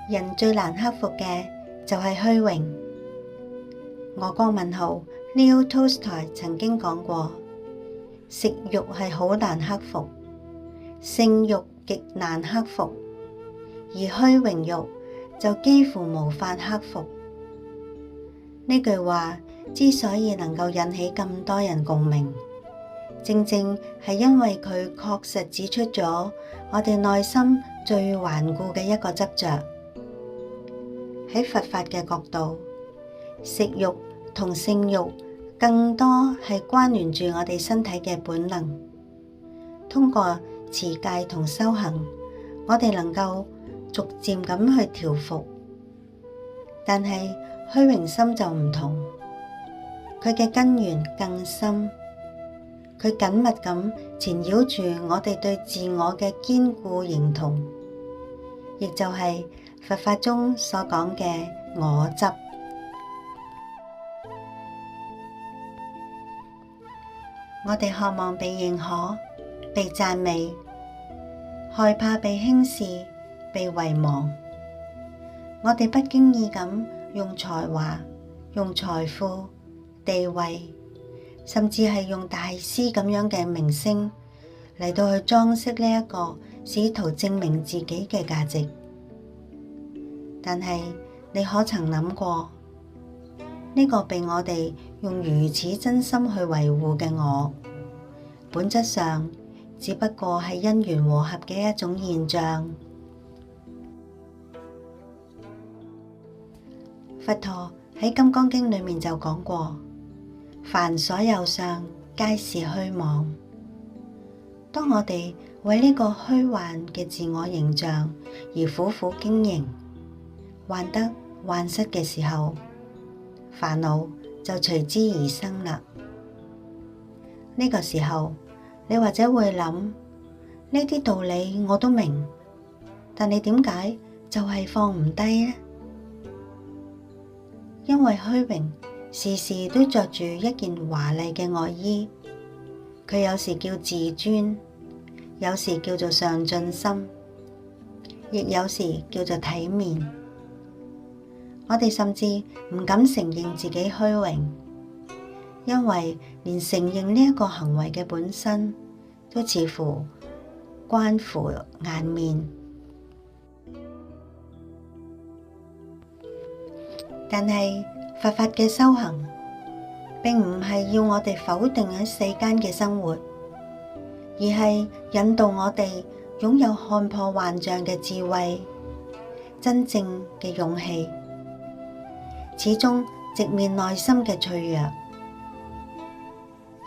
人最難克服嘅就係虛榮。俄國文豪 Leo Tolstoy 曾經講過，食慾係好難克服，性慾極難克服，而虛榮慾就幾乎無法克服。呢句話之所以能夠引起咁多人共鳴，正正係因為佢確實指出咗我哋內心最頑固嘅一個執着。喺佛法嘅角度，食慾同性慾更多係關聯住我哋身體嘅本能。通過持戒同修行，我哋能夠逐漸咁去調伏。但係虛榮心就唔同，佢嘅根源更深，佢緊密咁纏繞住我哋對自我嘅堅固認同，亦就係佛法中所講嘅我執。我哋渴望被認可、被讚美，害怕被輕視、被遺忘。我哋不經意咁用才華、用財富、地位，甚至係用大師咁樣嘅名聲嚟到去裝飾呢一個試圖證明自己嘅價值。但係你可曾諗過，呢個被我哋用如此真心去維護嘅我，本質上只不過係因緣和合嘅一種現象。佛陀喺《金剛經》裏面就講過，凡所有相，皆是虛妄。當我哋為呢個虛幻嘅自我形象而苦苦經營，患得患失嘅時候，煩惱就隨之而生啦。呢個時候，你或者會諗，呢啲道理我都明，但你點解就係放唔低呢？因為虛榮時時都着住一件華麗嘅外衣，佢有時叫自尊，有時叫做上進心，亦有時叫做體面。我哋甚至唔敢承認自己虛榮，因為連承認呢一個行為嘅本身，都似乎關乎顏面。但係佛法嘅修行，並唔係要我哋否定喺世間嘅生活，而係引導我哋擁有看破幻象嘅智慧，真正嘅勇氣，始終直面內心嘅脆弱。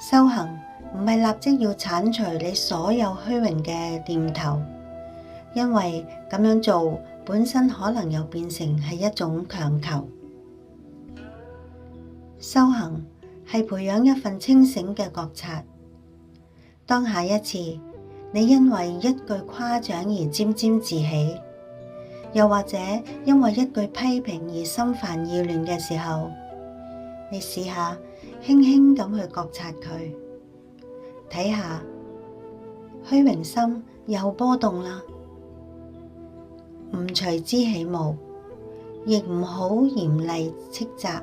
修行唔係立即要剷除你所有虛榮嘅念頭，因為咁樣做本身可能又變成係一種強求。修行係培養一份清醒嘅覺察。當下一次你因為一句誇獎而沾沾自喜，又或者因為一句批評而心煩意亂嘅時候，你試下輕輕咁去覺察佢，睇下虛榮心又波動啦。唔隨之起舞，亦唔好嚴厲斥責，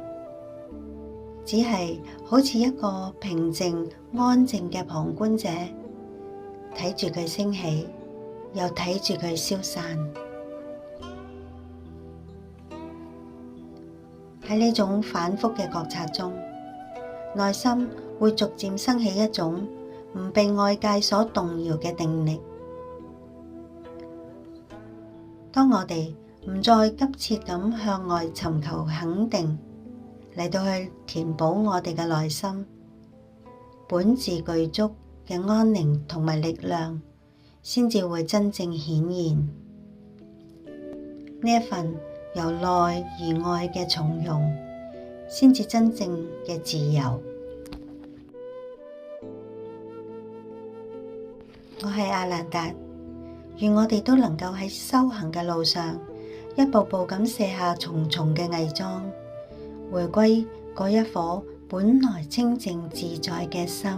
只係好似一個平靜安靜嘅旁觀者，睇住佢升起，又睇住佢消散。喺呢種反覆嘅覺察中，內心會逐漸生起一種唔被外界所動搖嘅定力。當我哋唔再急切咁向外尋求肯定，嚟到去填補我哋嘅內心，本自具足嘅安寧同埋力量，先至會真正顯現。呢一份由內而外嘅從容，先至真正嘅自由。我係阿蘭達，願我哋都能夠喺修行嘅路上，一步步咁卸下重重嘅偽裝，回歸嗰一顆本來清淨自在嘅心。